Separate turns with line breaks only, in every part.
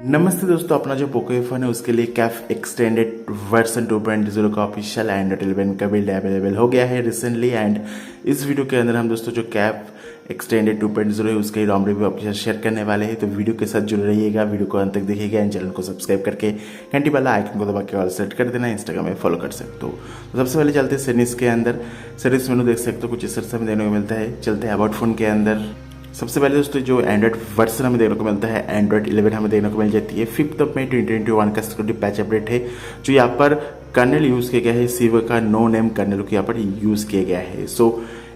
नमस्ते दोस्तों, अपना जो पोको F1 है उसके लिए कैफ एक्सटेंडेड वर्जन 2.0 का ऑफिशियल एंड्रॉइड 11 का बिल्ड अवेलेबल हो गया है रिसेंटली। एंड इस वीडियो के अंदर हम दोस्तों जो कैफ एक्सटेंडेड 2.0 है उसका ही रॉम रिव्यू आपके साथ शेयर करने वाले हैं। तो वीडियो के साथ जुड़े रहिएगा, वीडियो को अंत तक देखिएगा एंड चैनल को सब्सक्राइब करके घंटी वाला आइकन को दबा के ऑल सेट कर देना। इंस्टाग्राम में फॉलो कर सकते हो। तो सबसे पहले चलते हैं सेटिंग्स के अंदर। सेटिंग्स मेनू देख सकते हो कुछ इस तरह से हमें देने को मिलता है। चलते हैं अबाउट फोन के अंदर। सबसे पहले दोस्तों जो एंड्रॉइड वर्जन हमें देखने को मिलता है एंड्रॉइड 11 हमें देखने को मिल जाती है। 5 मई 2021 का सिक्योरिटी पैच अपडेट है जो यहाँ पर कर्नल यूज किया गया है। सीवर का नो नेम कर्नल को यहाँ पर यूज किया गया है। सो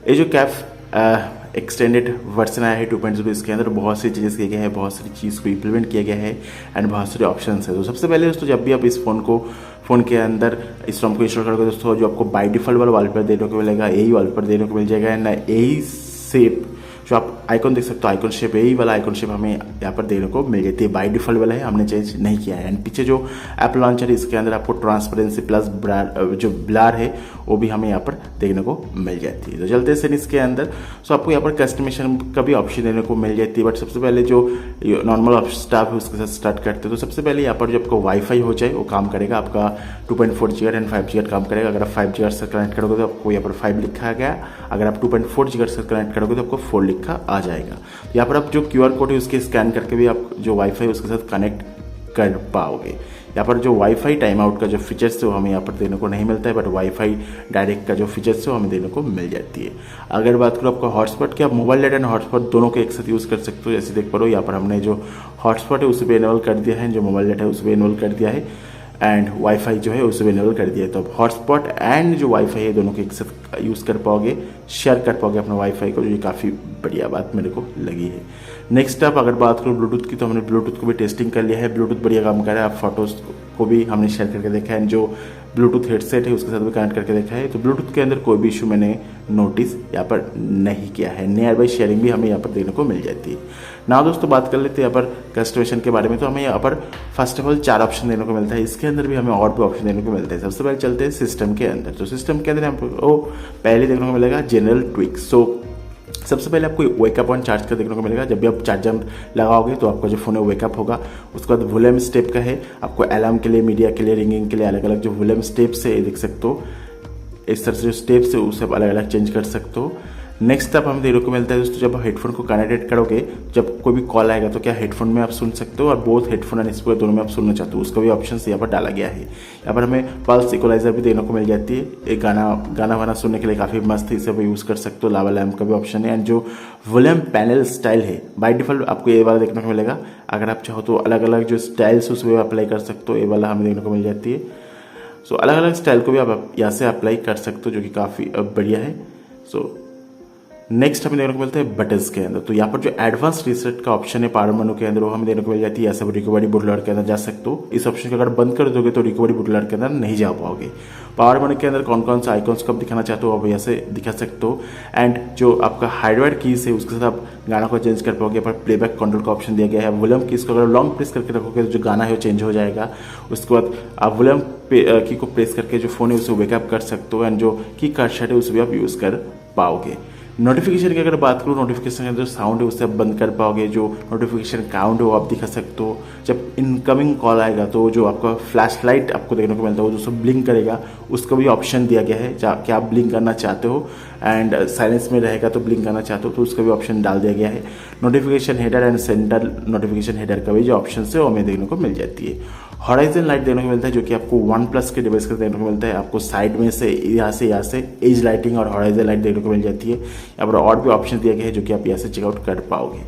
ये जो कैफ एक्सटेंडेड वर्जन आया है 2.0 इसके अंदर बहुत सी चीज़ें किए गए हैं, बहुत सारी चीज़ को इम्प्लीमेंट किया गया है एंड बहुत सारे ऑप्शन है। तो सबसे पहले दोस्तों जब भी आप इस फोन के अंदर इस रॉम को इंस्टॉल करोगे दोस्तों जो आपको बाय डिफॉल्ट वाला वॉलपेपर देने को मिलेगा, यही वॉलपेपर देने को मिल जाएगा एंड यही शेप जो आप आइकॉन देख सकते हो, आइकॉन शेप यही वाला आइकॉन शेप हमें यहाँ पर देखने को मिल जाती है। बाय डिफॉल्ट वाला है, हमने चेंज नहीं किया है। एंड पीछे जो ऐप लॉन्चर है इसके अंदर आपको ट्रांसपेरेंसी प्लस जो ब्लर है वो भी हमें यहाँ पर देखने को मिल जाती है। तो चलते हैं सेटिंग्स के अंदर। सो आपको यहाँ पर कस्टमाइजेशन का भी ऑप्शन देने को मिल जाती है, बट सबसे पहले जो नॉर्मल स्टाफ है उसके साथ स्टार्ट करते हैं। तो सबसे पहले यहाँ पर जो आपको वाईफाई हो जाए वो काम करेगा, आपका 2.4 GHz एंड 5 GHz काम करेगा। अगर आप 5 GHz से कनेक्ट करोगे तो आपको यहाँ पर 5 लिखा गया, अगर आप 2.4 GHz से कनेक्ट करोगे तो आपको 4 लिखा आ जाएगा। यहाँ पर आप जो QR कोड है उसके स्कैन करके भी आप जो वाईफाई उसके साथ कनेक्ट कर पाओगे। यहाँ पर जो वाईफाई टाइम आउट का जो फीचर्स है वो हमें यहाँ पर देने को नहीं मिलता है, बट वाईफाई डायरेक्ट का जो फीचर्स है वो हमें देने को मिल जाती है। अगर बात करो आपका हॉटस्पॉट की, आप मोबाइल डाटा एंड हॉटस्पॉट दोनों को एक साथ यूज़ कर सकते हो। जैसे देख पा रहे हो यहाँ पर हमने जो हॉटस्पॉट है उसे भी इनेबल कर दिया है, जो मोबाइल डाटा है उसे भी इनेबल कर दिया है एंड वाईफाई जो है उसे भी इनेबल कर दिया है। तो आप हॉटस्पॉट एंड जो वाईफाई है दोनों को एक साथ यूज़ कर पाओगे, शेयर कर पाओगे अपना वाईफाई को, जो ये काफ़ी बढ़िया बात मेरे को लगी है। नेक्स्ट आप अगर बात करो ब्लूटूथ की, तो हमने ब्लूटूथ को भी टेस्टिंग कर लिया है। ब्लूटूथ बढ़िया काम कर रहा है। आप फोटोज़ को भी हमने शेयर करके देखा है, जो ब्लूटूथ हेडसेट है उसके साथ भी कनेक्ट करके देखा है। तो ब्लूटूथ के अंदर कोई भी इशू मैंने नोटिस यहाँ पर नहीं किया है। नियर बाई शेयरिंग भी हमें यहाँ पर देखने को मिल जाती है। ना दोस्तों बात कर लेते हैं यहाँ पर कस्टमाइजेशन के बारे में। तो हमें यहाँ पर फर्स्ट ऑफ ऑल 4 ऑप्शन देने को मिलता है, इसके अंदर भी हमें और भी ऑप्शन देने को मिलता है। सबसे पहले चलते हैं सिस्टम के अंदर। तो सिस्टम के अंदर हमको पहले देखने को मिलेगा जनरल ट्विक्स। सो सबसे पहले आपको वेकअप ऑन चार्ज का देखने को मिलेगा। जब भी आप चार्जर लगाओगे तो आपका जो फोन है वेकअप होगा। उसके बाद वॉल्यूम स्टेप का है, आपको अलार्म के लिए, मीडिया के लिए, रिंगिंग के लिए अलग अलग जो वॉल्यूम स्टेप्स है देख सकते हो। इस तरह से जो स्टेप्स है उसे अलग अलग चेंज कर सकते हो। नेक्स्ट आप हमें देखने को मिलता है दोस्तों जब आप हेडफोन को कनेक्टेड करोगे, जब कोई भी कॉल आएगा तो क्या हेडफोन में आप सुन सकते हो और बोथ हेडफोन एंड स्पीकर दोनों में आप सुनना चाहते हो, उसका भी ऑप्शन यहाँ पर डाला गया है। यहाँ पर हमें पल्स इक्वलाइजर भी देखने को मिल जाती है। एक गाना वाना सुनने के लिए काफ़ी मस्त है, इसे आप यूज़ कर सकते हो। लावा लैम्प का भी ऑप्शन है एंड जो वॉल्यूम पैनल स्टाइल है बाय डिफॉल्ट आपको ये वाला देखने को मिलेगा। अगर आप चाहो तो अलग अलग जो स्टाइल्स उसमें अप्लाई कर सकते हो, ये वाला हमें देखने को मिल जाती है। सो अलग अलग स्टाइल को भी आप यहाँ से अप्लाई कर सकते हो, जो कि काफ़ी बढ़िया है। सो नेक्स्ट हमें देखने को मिलता है बटन्स के अंदर। तो यहाँ पर जो एडवांस रीसेट का ऑप्शन है पावर मेनू के अंदर वो हमें देखने को मिल जाती है। ऐसे रिकवरी बूटलोडर के अंदर जा सकते हो। इस ऑप्शन को अगर बंद कर दोगे तो रिकवरी बूटलोडर के अंदर नहीं जा पाओगे। पावर मेनू के अंदर कौन कौन सा आइकॉन्स कब दिखाना चाहते हो आप यहाँ से दिखा सकते हो। एंड जो आपका हार्डवेयर कीज है उसके साथ आप गाना को चेंज कर पाओगे। यहाँ पर प्लेबैक कंट्रोल का ऑप्शन दिया गया है। वॉल्यूम कीज को अगर लॉन्ग प्रेस करके रखोगे तो जो गाना है वो चेंज हो जाएगा। उसके बाद आप वॉल्यूम की को प्रेस करके जो फोन है उसे वेकअप कर सकते हो एंड जो की कर्सर है उसे भी आप यूज़ कर पाओगे। नोटिफिकेशन की अगर बात करूँ, नोटिफिकेशन का जो साउंड है उससे आप बंद कर पाओगे। जो नोटिफिकेशन काउंट है वो आप दिखा सकते हो। जब इनकमिंग कॉल आएगा तो जो आपका फ्लैश लाइट आपको देखने को मिलता है वो जो ब्लिंक करेगा उसका भी ऑप्शन दिया गया है। क्या आप ब्लिंक करना चाहते हो एंड साइलेंस में रहेगा तो ब्लिंक करना चाहते हो तो उसका भी ऑप्शन डाल दिया गया है। Notification header and centre notification header का भी जो ऑप्शन है वो हमें देखने को मिल जाती है। हॉराइजन लाइट देखने को मिलता है जो कि आपको OnePlus के डिवाइस का देखने को मिलता है। आपको साइड में से यहाँ से एज लाइटिंग और हॉराइजन लाइट देखने को मिल जाती है। यहाँ पर और भी ऑप्शन दिए गए हैं जो कि आप यहाँ से चेकआउट कर पाओगे।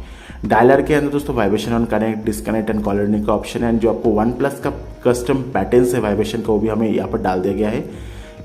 डायलर के अंदर दोस्तों vibration on, connect, disconnect and caller का ऑप्शन है। जो आपको OnePlus का कस्टम पैटर्न है वाइब्रेशन का वो भी हमें यहाँ पर डाल दिया गया है।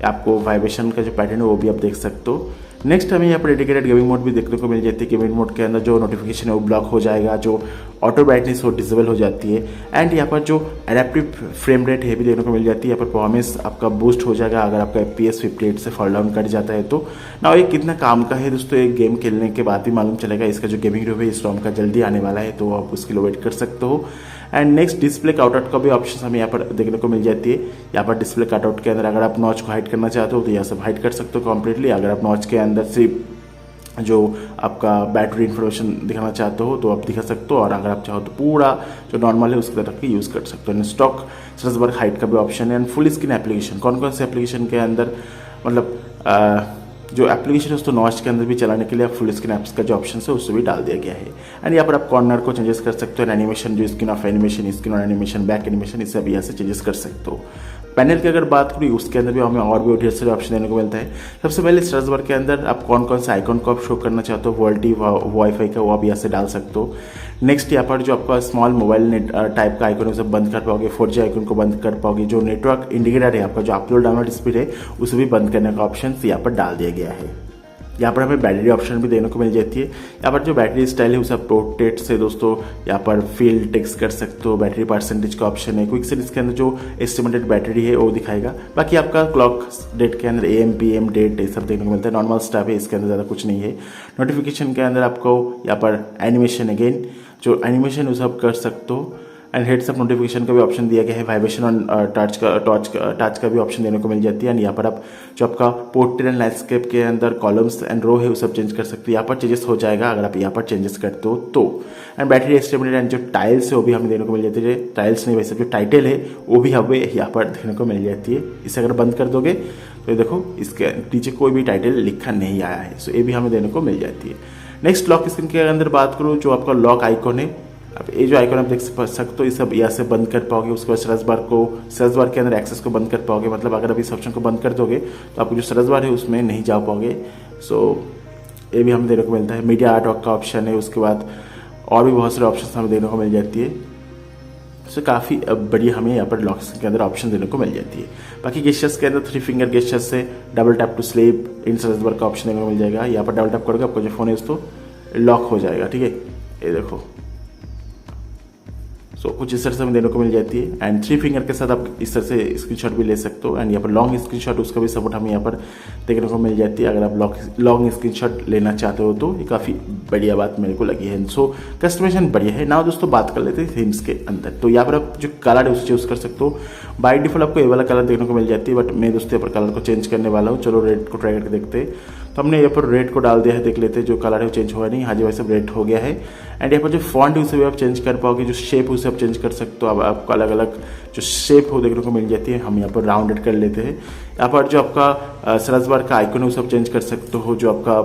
आपको वाइब्रेशन का जो पैटर्न है वो भी आप देख सकते हो। नेक्स्ट हमें यहाँ पर डेडिकेटेड गेमिंग मोड भी देखने को मिल जाती है। गेमिंग मोड के अंदर जो नोटिफिकेशन है वो ब्लॉक हो जाएगा, जो ऑटो ब्राइटनेस वो डिसेबल हो जाती है एंड यहाँ पर जो एडेप्टिव फ्रेम रेट है भी देखने को मिल जाती है। यहाँ पर परफॉर्मेंस आपका बूस्ट हो जाएगा अगर आपका FPS 58 से फॉल डाउन कर जाता है तो। ना ये कितना काम का है दोस्तों, एक गेम खेलने के बाद ही मालूम चलेगा। इसका जो गेमिंग रिव्यू है इस रॉम का जल्दी आने वाला है तो आप उसके लिए वेट कर सकते हो। एंड नेक्स्ट डिस्प्ले कटआउट का भी ऑप्शन हमें यहाँ पर देखने को मिल जाती है। यहाँ पर डिस्प्ले कटआउट के अंदर अगर आप नॉच को हाइड करना चाहते हो तो यहाँ से हाइड कर सकते हो कम्प्लीटली। अगर आप नॉच के अंदर सिर्फ जो आपका बैटरी इन्फॉर्मेशन दिखाना चाहते हो तो आप दिखा सकते हो, और अगर आप चाहो तो पूरा जो नॉर्मल है उसकी तरह के यूज़ कर सकते हो। स्टॉक सर्च बार हाइट का भी ऑप्शन है, एंड फुल स्क्रीन एप्लीकेशन। कौन कौन से एप्लीकेशन के अंदर मतलब जो एप्लीकेशन है उसको नॉच के अंदर भी चलाने के लिए फुल स्क्रीन एप्स का जो ऑप्शन है उससे भी डाल दिया गया है। एंड यहाँ पर आप कॉर्नर को चेंजेस कर सकते हो, एनिमेशन जो screen of animation, screen on animation, back animation, इसे भी यहाँ से चेंजेस कर सकते हो। पैनल की अगर बात करूँ उसके अंदर भी हमें और भी ढेर सारे ऑप्शन देने को मिलता है। सबसे पहले सर्च बार के अंदर आप कौन कौन से आइकॉन को आप शो करना चाहते हो, वोल्टी वाईफाई का, वो आप यहाँ से डाल सकते हो। नेक्स्ट यहाँ पर जो आपका स्मॉल मोबाइल नेट टाइप का आइकन है उसे बंद कर पाओगे, 4G आइकन को बंद कर पाओगे, जो नेटवर्क इंडिकेटर है आपका जो अपलोड डाउनलोड स्पीड है उसे भी बंद करने का ऑप्शन यहाँ पर डाल दिया गया है। यहाँ पर हमें बैटरी ऑप्शन भी देने को मिल जाती है। यहाँ पर जो बैटरी स्टाइल है उसे आप पोर्ट्रेट से दोस्तों यहाँ पर फील्ड टेक्स्ट कर सकते हो। बैटरी परसेंटेज का ऑप्शन है, क्विक सेट इसके अंदर जो एस्टिमेटेड बैटरी है वो दिखाएगा। बाकी आपका क्लॉक डेट के अंदर AM PM डेट ये सब देखने को मिलता है। नॉर्मल स्टाफ है, इसके अंदर ज़्यादा कुछ नहीं है। नोटिफिकेशन के अंदर आपको यहाँ पर एनिमेशन, अगेन जो एनिमेशन उसे आप कर सकते हो। एंड हेड्स अप नोटिफिकेशन का भी ऑप्शन दिया गया है। वाइब्रेशन ऑन टच का भी ऑप्शन देने को मिल जाती है। एंड यहाँ पर आप जो आपका पोर्ट्रेट एंड लैंडस्केप के अंदर कॉलम्स एंड रो है वो सब चेंज कर सकते हो। यहाँ पर चेंजेस हो जाएगा अगर आप यहाँ पर चेंजेस करते हो तो। एंड बैटरी एस्टिमेटेड एंड जो टाइल्स है वो भी हमें देने को मिल जाती है। टाइल्स नहीं वैसे जो टाइटल है वो भी हमें यहाँ पर देखने को मिल जाती है। इसे अगर बंद कर दोगे तो ये देखो इसके नीचे कोई भी टाइटल लिखा नहीं आया है, सो ये भी हमें देने को मिल जाती है। नेक्स्ट लॉक स्क्रीन के अंदर बात करूँ, जो आपका लॉक आइकॉन है, अब ये जो आइकॉन आप देख सकते हो ये सब यहाँ से बंद कर पाओगे। उसके बाद सर्च बार के अंदर एक्सेस को बंद कर पाओगे। मतलब अगर आप इस ऑप्शन को बंद कर दोगे तो आपको जो सर्च बार है उसमें नहीं जा पाओगे। सो ये भी हमें देने को मिलता है। मीडिया आर्ट का ऑप्शन है, उसके बाद और भी बहुत सारे ऑप्शन हमें देने को मिल जाती है। सो काफ़ी बढ़िया हमें यहाँ पर लॉक स्क्रीन के अंदर ऑप्शन देने को मिल जाती है। बाकी गेस्चर्स के अंदर 3 फिंगर गेस्चर्स से double tap to sleep in search bar का ऑप्शन देने को मिल जाएगा। यहाँ पर डबल टैप करोगे आपका जो फोन है उसको लॉक हो जाएगा, ठीक है, ये देखो। सो कुछ इस तरह से हमें देने को मिल जाती है। एंड 3 फिंगर के साथ आप इस तरह से स्क्रीनशॉट भी ले सकते हो। एंड यहाँ पर लॉन्ग स्क्रीनशॉट उसका भी सपोर्ट हमें यहाँ पर देखने को मिल जाती है। अगर आप लॉन्ग स्क्रीनशॉट लेना चाहते हो तो ये काफ़ी बढ़िया बात मेरे को लगी है। सो कस्टमाइजेशन बढ़िया है ना। दोस्तों बात कर लेते हैं थीम्स के अंदर। तो यहाँ पर आप जो कलर है उसे चूज कर सकते हो। बाय डिफॉल्ट आपको ये वाला कलर देखने को मिल जाती है, बट मैं दोस्तों यहाँ पर कलर को चेंज करने वाला हूँ। चलो रेड को ट्राई करके देखते हैं। तो हमने यहाँ पर रेड को डाल दिया है, देख लेते हैं जो कलर है वो चेंज हुआ नहीं। हाँ जी, वैसे रेड हो गया है। एंड यहाँ पर जो फॉन्ट है उसे भी आप चेंज कर पाओगे, जो शेप है उसे आप चेंज कर सकते हो। अब आपको अलग अलग जो शेप हो देखने को मिल जाती है। हम यहाँ पर राउंडेड कर लेते हैं। यहाँ पर जो आपका सर्च बार का आइकन है उसे आप चेंज कर सकते हो। जो आपका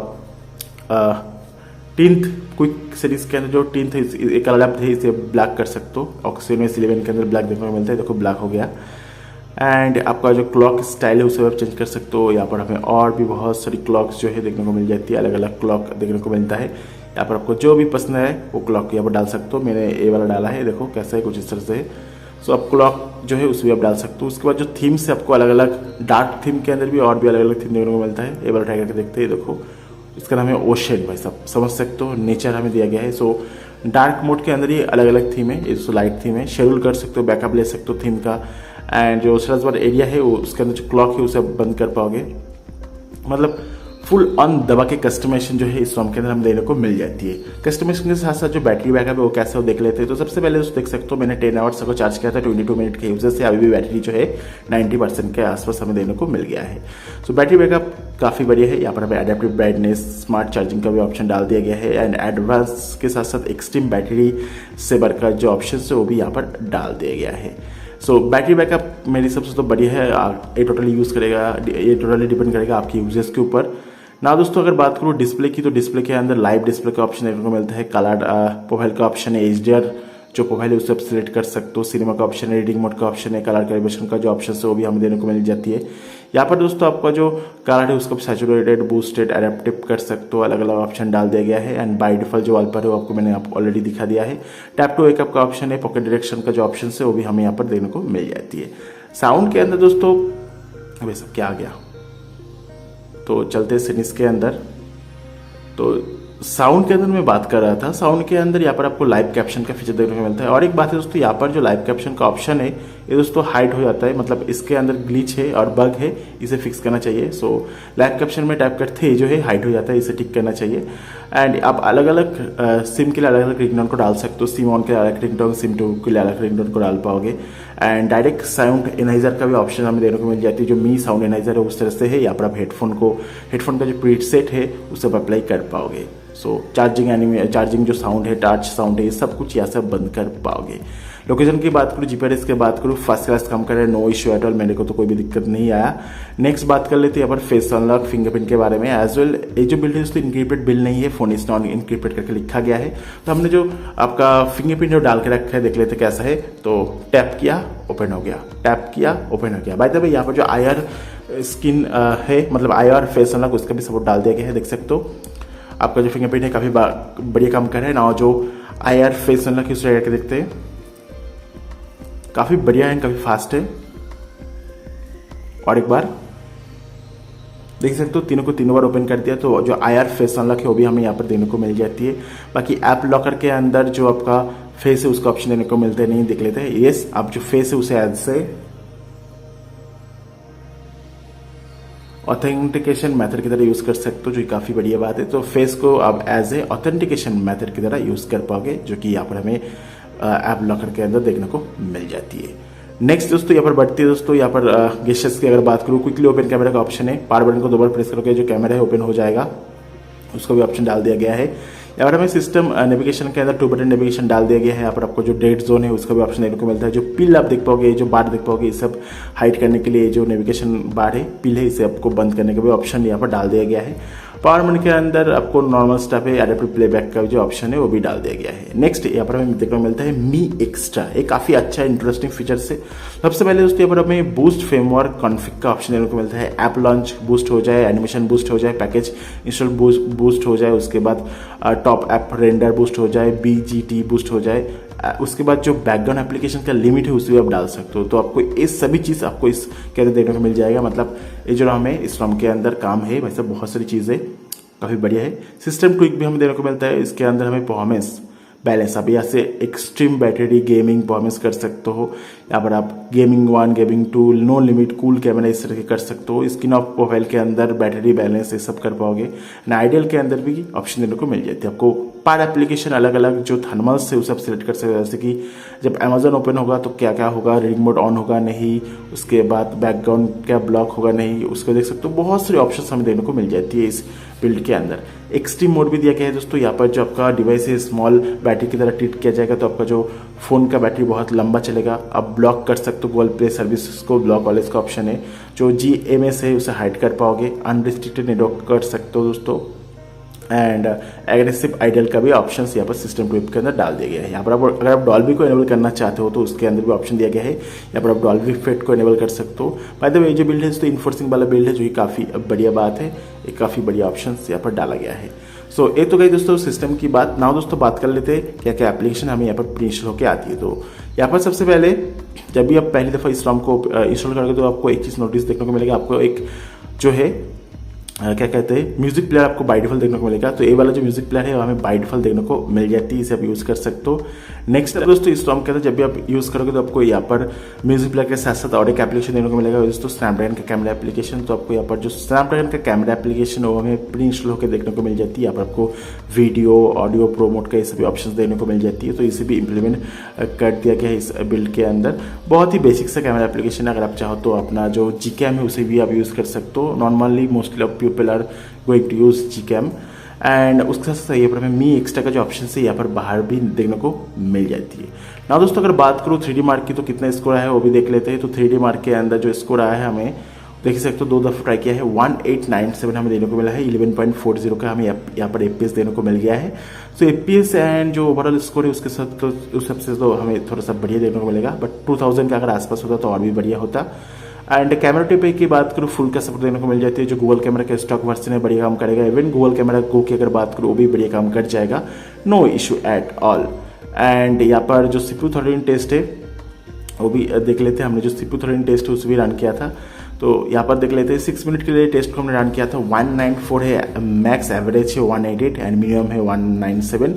टींथ क्विक सीरीज के अंदर जो टींथ है एक कलर है इसे ब्लैक कर सकते हो। ऑक्सीजन 11 के अंदर ब्लैक देखने को मिलता है, देखो ब्लैक हो गया। एंड आपका जो क्लॉक स्टाइल है उसे आप चेंज कर सकते हो। यहाँ पर हमें और भी बहुत सारी क्लॉक्स जो है देखने को मिल जाती है, अलग अलग क्लॉक देखने को मिलता है। यहाँ पर आपको जो भी पसंद है वो क्लॉक यहाँ पर डाल सकते हो। मैंने ये वाला डाला है, देखो कैसा है, कुछ इस तरह से। सो आप क्लॉक जो है उसे भी आप डाल सकते हो। उसके बाद जो थीम्स है आपको अलग अलग डार्क थीम के अंदर भी और भी अलग अलग थीम देखने को मिलता है। ये वाला ट्राई करके देखते हैं, देखो इसका नाम है ओशन, भाई सब समझ सकते हो, नेचर हमें दिया गया है। सो डार्क मोड के अंदर ही अलग अलग थीम है, ये लाइट थीम है। शेड्यूल कर सकते हो, बैकअप ले सकते हो थीम का। एंड जो सर्च बार एरिया है वो उसके अंदर जो क्लॉक है उसे बंद कर पाओगे। मतलब फुल ऑन दबा के कस्टमाइजेशन जो है इस ROM के अंदर हम देने को मिल जाती है। कस्टमाइजेशन के साथ साथ जो बैटरी बैकअप है वो कैसे हो देख लेते हैं। तो सबसे पहले दोस्तों देख सकते हो मैंने 10 आवर्स को चार्ज किया था 22 मिनट के यूजर से। अभी भी बैटरी जो है 90% के आसपास हमें देने को मिल गया है। सो बैटरी बैकअप काफ़ी बढ़िया है। यहाँ पर हमें एडेप्टिव ब्राइटनेस, स्मार्ट चार्जिंग का भी ऑप्शन डाल दिया गया है। एंड एडवांस के साथ साथ एक्सट्रीम बैटरी सेवर का जो ऑप्शन है वो भी यहाँ पर डाल दिया गया है। सो बैटरी बैकअप मेरी सबसे तो बढ़िया है। ये टोटली यूज़ करेगा, ये टोटली डिपेंड करेगा आपकी यूजेस के ऊपर ना। दोस्तों अगर बात करूँ डिस्प्ले की, तो डिस्प्ले के अंदर लाइव डिस्प्ले का ऑप्शन देखने को मिलता है। कलर प्रोफाइल का ऑप्शन है, HDR जो प्रोफाइल है उसे आप सिलेक्ट कर सकते हो। सिनेमा का ऑप्शन है, रीडिंग मोड का ऑप्शन है, कलर कैलिब्रेशन का जो ऑप्शन है वो भी हमें देने को मिल जाती है। यहाँ पर दोस्तों आपका जो कलर है उसको सैचुरेटेड, बूस्टेड, एडेप्टिव कर सकते हो। अलग अलग ऑप्शन डाल दिया गया है। एंड बाय डिफॉल्ट जो वॉलपेपर है वो आपको मैंने ऑलरेडी दिखा दिया है। टैप टू वेकअप का ऑप्शन है, पॉकेट डायरेक्शन का जो ऑप्शन है वो भी हमें यहाँ पर देने को मिल जाती है। साउंड के अंदर दोस्तों अभी सब क्या आ गया, तो चलते हैं सेटिंग्स के अंदर। तो साउंड के अंदर मैं बात कर रहा था, साउंड के अंदर यहाँ पर आपको लाइव कैप्शन का फीचर देखने को मिलता है। और एक बात है दोस्तों, यहाँ पर जो लाइव कैप्शन का ऑप्शन है ये दोस्तों हाइड हो जाता है, मतलब इसके अंदर ग्लिच है और बग है, इसे फिक्स करना चाहिए। सो लाइव कैप्शन में टाइप करते ही जो है हाइड हो जाता है, इसे ठीक करना चाहिए। एंड आप अलग अलग सिम के लिए अलग अलग रिंगटोन को डाल सकते हो, सिम ऑन के लिए अलग रिंगटोन, सिम 2 के लिए अलग रिंगटोन को डाल पाओगे। एंड डायरेक्ट साउंड एनालाइजर का भी ऑप्शन हमें देने को मिल जाती है, जो मी साउंड एनालाइजर है उस तरह से है। यहाँ पर आप हेडफोन का जो प्रीसेट है उसे आप अप्लाई कर पाओगे। सो चार्जिंग जो साउंड है, टच साउंड है, ये सब कुछ यहाँ से बंद कर पाओगे। लोकेशन की बात करूँ, जीपीआरएस की बात करूँ, फर्स्ट क्लास काम कर रहे हैं, नो इश्यू एट ऑल, मेरे को तो कोई भी दिक्कत नहीं आया। नेक्स्ट बात कर लेते हैं यहाँ पर फेस अनलॉक फिंगरप्रिंट के बारे में एज वेल। ये जो बिल्ड है दोस्तों इनक्रिप्टेड बिल्ड नहीं है, फोन इज नॉट इनक्रिप्टेड करके लिखा गया है। तो हमने जो आपका फिंगरप्रिंट जो डाल के रखा है, देख लेते कैसा है। तो टैप किया, ओपन हो गया, टैप किया, ओपन हो गया। बाय द वे यहाँ पर जो आईआर स्किन है, मतलब आईआर फेस अनलॉक, उसका भी सपोर्ट डाल दिया गया है। देख सकते हो आपका जो फिंगरप्रिंट है काफी बढ़िया काम कर रहा है ना। जो आईआर फेस अनलॉक उसे करके देखते हैं, काफी बढ़िया है, काफी फास्ट है। और एक बार देख सकते हो तीनों को तीनों बार ओपन कर दिया, तो जो आईआर फेस अनलॉक है वो भी हमें यहाँ पर देने को मिल जाती है। बाकी ऐप लॉकर के अंदर जो आपका फेस है उसका ऑप्शन देने को मिलते नहीं, देख लेते हैं। यस, आप जो फेस है उसे ऐसे ऑथेंटिकेशन मेथड की तरह यूज कर सकते हो, जो काफी बढ़िया बात है। तो फेस को आप एज ए ऑथेंटिकेशन मेथड की तरह यूज कर पाओगे, जो कि यहाँ पर हमें ऐप लॉकर के अंदर देखने को मिल जाती है। नेक्स्ट दोस्तों यहाँ पर बढ़ती है दोस्तों, यहाँ पर गेस्चर्स की अगर बात करूँ, क्विकली ओपन कैमरा का ऑप्शन है। पावर बटन को 2 बार प्रेस करोगे जो कैमरा है ओपन हो जाएगा, उसका भी ऑप्शन डाल दिया गया है। यहाँ पर हमें सिस्टम नेविगेशन के अंदर 2 बटन नेविगेशन डाल दिया गया है। यहाँ पर आपको जो डेड जोन है उसका भी ऑप्शन देखने को मिलता है। जो पिल आप देख पाओगे, जो बार देख पाओगे, ये सब हाइड करने के लिए जो नेविगेशन बार है, पिल है, इसे आपको बंद करने का भी ऑप्शन यहाँ पर डाल दिया गया है। पावर बटन के अंदर आपको नॉर्मल स्टफ है, एडेप्टिव प्लेबैक का जो ऑप्शन है वो भी डाल दिया गया है। नेक्स्ट यहाँ पर हमें देखने को मिलता है मी एक्स्ट्रा, एक काफी अच्छा इंटरेस्टिंग फीचर है। सबसे पहले दोस्तों यहाँ पर हमें बूस्ट फ्रेमवर्क कॉन्फिग का ऑप्शन देखने को मिलता है। ऐप लॉन्च बूस्ट हो जाए, एनिमेशन बूस्ट हो जाए, पैकेज इंस्टॉल बूस्ट हो जाए, उसके बाद टॉप ऐप रेंडर बूस्ट हो जाए, बीजीटी बूस्ट हो जाए, उसके बाद जो बैकग्राउंड एप्लीकेशन का लिमिट है उसे भी आप डाल सकते हो। तो आपको ये सभी चीज आपको इस के अंदर देखने को मिल जाएगा। मतलब ये जो हमें इस रॉम के अंदर काम है, वैसे बहुत सारी चीजें काफी बढ़िया है। सिस्टम ट्विक भी हमें देखने को मिलता है। इसके अंदर हमें परफॉर्मेंस बैलेंस, आप यहाँ से एक्सट्रीम बैटरी गेमिंग परफॉर्मेंस कर सकते हो। यहाँ पर आप gaming 1, gaming 2, no limit, cool camera इस तरह के कर सकते हो। स्क्रीन ऑफ प्रोफाइल के अंदर बैटरी बैलेंस ये सब कर पाओगे। एंड आइडियल के अंदर भी ऑप्शन देने को मिल जाती है आपको। पर एप्लीकेशन अलग अलग जो थर्मल्स है उसे आप सिलेक्ट कर सकते हो, जैसे कि जब अमेजन ओपन होगा तो क्या क्या होगा, रीडिंग मोड ऑन होगा नहीं, उसके बाद बैकग्राउंड क्या ब्लॉक होगा नहीं, उसको देख सकते हो। बहुत सारे ऑप्शन हमें देखने को मिल जाती है इस बिल्ड के अंदर। एक्सट्रीम मोड भी दिया गया है दोस्तों। यहाँ पर जो आपका डिवाइस है स्मॉल बैटरी की तरह ट्रीट किया जाएगा, तो आपका जो फोन का बैटरी बहुत लंबा चलेगा। आप ब्लॉक कर सकते हो, गूगल प्ले सर्विस को ब्लॉक ऑलवेज का ऑप्शन है। जो GMS है उसे हाइड कर पाओगे। अनरिस्ट्रिक्टेड नेटवर्क कर सकते हो दोस्तों। एंड एग्रेसिव आइडियल का भी ऑप्शन यहाँ पर सिस्टम ट्विप के अंदर डाल दिया गया है। यहाँ पर अगर आप डॉल्बी को एनेबल करना चाहते हो तो उसके अंदर भी ऑप्शन दिया गया है। यहाँ पर आप डॉल्बी इफेक्ट को एनेबल कर सकते हो। बाय द वे जो बिल्ड है तो इन्फोर्सिंग वाला बिल्ड है, जो कि काफी बढ़िया बात है। एक काफी बढ़िया ऑप्शन यहाँ पर डाला गया है। सो ये तो गई दोस्तों सिस्टम की बात। नाउ दोस्तों बात कर लेते हैं क्या क्या एप्लीकेशन हमें यहाँ पर प्री इंस्टॉल होकर आती है। तो यहाँ पर सबसे पहले जब भी आप पहली दफा इस रॉम को इंस्टॉल करोगे तो आपको एक चीज नोटिस देखने को मिलेगा। आपको एक जो है क्या कहते हैं म्यूजिक प्लेयर आपको बाय डिफॉल्ट देखने को मिलेगा। तो ये वाला जो म्यूजिक प्लेयर है वो हमें बाय डिफॉल्ट देखने को मिल जाती है, इसे आप यूज कर सकते हो। नेक्स्ट दोस्तों इस रॉम के अंदर जब भी आप यूज करोगे तो आपको यहाँ पर म्यूजिक प्लेयर के साथ साथ और एक एप्लीकेशन देखने को मिलेगा दोस्तों, स्नैपड्रैगन का कैमरा एप्लीकेशन। तो आपको यहाँ पर जो स्नैपड्रैगन का कैमरा एप्लीकेशन वो हमें प्री इंस्टॉल होकर देखने को मिल जाती है। यहाँ पर आपको वीडियो ऑडियो प्रोमोट का ये सभी ऑप्शन देखने को मिल जाती है। तो इसे भी इम्प्लीमेंट कर दिया गया है इस बिल्ड के अंदर। बहुत ही बेसिक सा कैमरा एप्लीकेशन है। अगर आप चाहो तो अपना जो Gcam है उसे भी आप यूज कर सकते हो। Normally mostly of people are going to use Gcam। And उसके साथ यहाँ पर हमें मी एक्स्ट्रा का जो ऑप्शन है यहाँ पर बाहर भी देखने को मिल जाती है। ना दोस्तों अगर बात करूँ 3D मार्क की तो कितना स्कोर आया है वो भी देख लेते हैं। तो 3D मार्क के अंदर जो स्कोर आया है हमें देख सकते हो, 2 दफा ट्राई किया है, 1897 हमें देने को मिला है। 11.40 का हमें यहाँ पर FPS देने को मिल गया है। तो FPS एंड जो ओवरऑल स्कोर है उसके साथ तो उस सबसे तो हमें थोड़ा सा बढ़िया देखने को मिलेगा। बट 2000 का अगर आसपास होता तो और भी बढ़िया होता। एंड कैमरा टिप की बात करूँ फुल का सपोर्ट देने को मिल जाती है। जो गूगल कैमरा का स्टॉक वर्जन है बढ़िया काम करेगा। इवन गूगल कैमरा गो की अगर बात करूँ वो भी बढ़िया काम कर जाएगा, no issue at all. And यहाँ पर जो CPU थ्रॉटलिंग टेस्ट है वो भी देख लेते हैं। हमने जो CPU थ्रॉटलिंग टेस्ट है उसे भी रन किया था। तो यहाँ पर देख लेते हैं 6 मिनट के लिए टेस्ट को हमने रन किया था। 194 है मैक्स, एवरेज है 188 एंड मिनिमम है 197।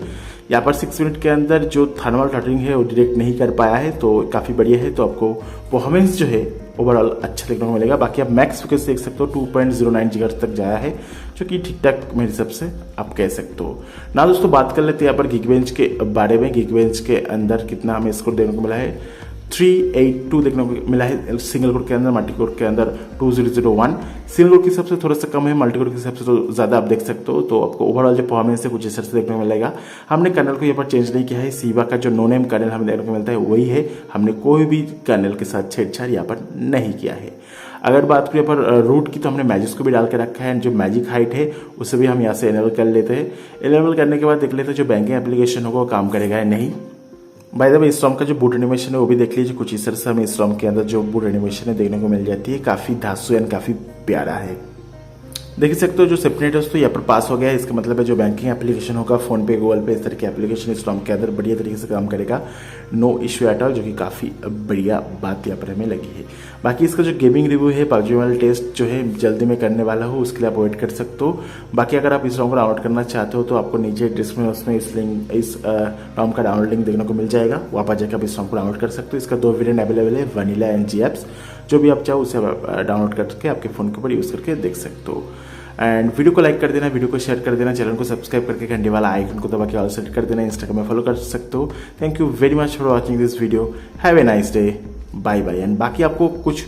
यहाँ पर 6 मिनट के अंदर जो थर्मल थ्रॉटलिंग है वो डिटेक्ट नहीं कर पाया है, तो काफ़ी बढ़िया है। तो आपको परफॉर्मेंस जो है ओवरऑल अच्छा देखने को मिलेगा। बाकी आप मैक्स फोकस देख सकते हो 2.09 गीगाहर्ट्ज तक जाया है, जो कि ठीक ठाक मेरे हिसाब से आप कह सकते हो ना। दोस्तों बात कर लेते हैं यहाँ पर गिगबेंच के बारे में। गिगबेंच के अंदर कितना हमें स्कोर देखने को मिला है, 382 देखने को मिला है सिंगल कोर के अंदर, मल्टी कोर के अंदर 2001। सिंगल कोर के हिसाब से थोड़ा सा कम है, मल्टी कोर के हिसाब से तो ज़्यादा आप देख सकते हो। तो आपको ओवरऑल जो परफॉर्मेंस है कुछ इस तरह से देखने को मिलेगा। हमने कर्नल को यहाँ पर चेंज नहीं किया है, सीवा का जो नो नेम कर्नल हमें देखने को मिलता है वही है, हमने कोई भी कर्नल के साथ छेड़छाड़ यहाँ पर नहीं किया है। अगर बात करें पर रूट की, तो हमने मैजिक को भी डाल के रखा है, जो मैजिक हाइट है उसे भी हम यहाँ से एनेबल कर लेते हैं। एनेबल करने के बाद देख लेते हैं जो बैंकिंग एप्लीकेशन होगा वो काम करेगा या नहीं। बाय द वे इस रॉम का जो बूट एनिमेशन है वो भी देख लीजिए, कुछ इस तरह से हमें इस रॉम के अंदर जो बूट एनिमेशन है देखने को मिल जाती है, काफ़ी धांसू एंड काफ़ी प्यारा है। देख सकते हो जो सेपरेट है यहाँ पर पास हो गया है। इसका मतलब है जो बैंकिंग एप्लीकेशन होगा फोन पे, गूगल पे, इस तरह की एप्लीकेशन इस रॉम के अंदर बढ़िया तरीके से काम करेगा, नो इश्यू एट ऑल, जो कि काफ़ी बढ़िया बात यहाँ पर हमें लगी है। बाकी इसका जो गेमिंग रिव्यू है, पबजी मोबाइल टेस्ट जो है जल्दी में करने वाला हो, उसके लिए आप वेट कर सकते हो। बाकी अगर आप इस रॉम को डाउनलोड करना चाहते हो तो आपको नीचे डिस्क्रिप्शन में इस रॉम का डाउनलोड लिंक देखने को मिल जाएगा, वहाँ पर जाकर आप इस रॉम को डाउनलोड कर सकते हो। इसका 2 वेरिएंट अवेलेबल है, वनीला एंड जी एप्स, जो भी आप चाहो उसे डाउनलोड करके आपके फ़ोन के ऊपर यूज़ करके देख सकते हो। एंड वीडियो को लाइक कर देना, वीडियो को शेयर कर देना, चैनल को सब्सक्राइब करके घंटे वाला आइकन को दबा के ऑल सेट कर देना, इंस्टाग्राम में फॉलो कर सकते हो। Thank you very much for watching this video, have a nice day, bye bye. And बाकी आपको कुछ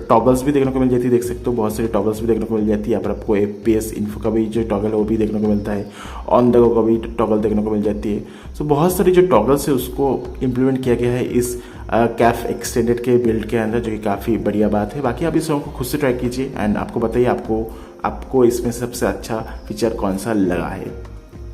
टॉगल्स भी देखने को मिल जाती है, देख सकते हो बहुत सारी टॉगल्स भी देखने को मिल जाती है। यहाँ पर आपको FPS इन्फो का भी जो टॉगल है वो भी देखने को मिलता है, ऑन द गो का भी टॉगल देखने को मिल जाती है। सो बहुत सारी जो टॉगल्स है उसको इम्प्लीमेंट किया गया है इस कैफ एक्सटेंडेड के बिल्ड के अंदर, जो कि काफ़ी बढ़िया बात है। बाकी आप इस सॉन्ग को खुद से ट्राई कीजिए एंड आपको बताइए आपको इसमें सबसे अच्छा फीचर कौन सा लगा है।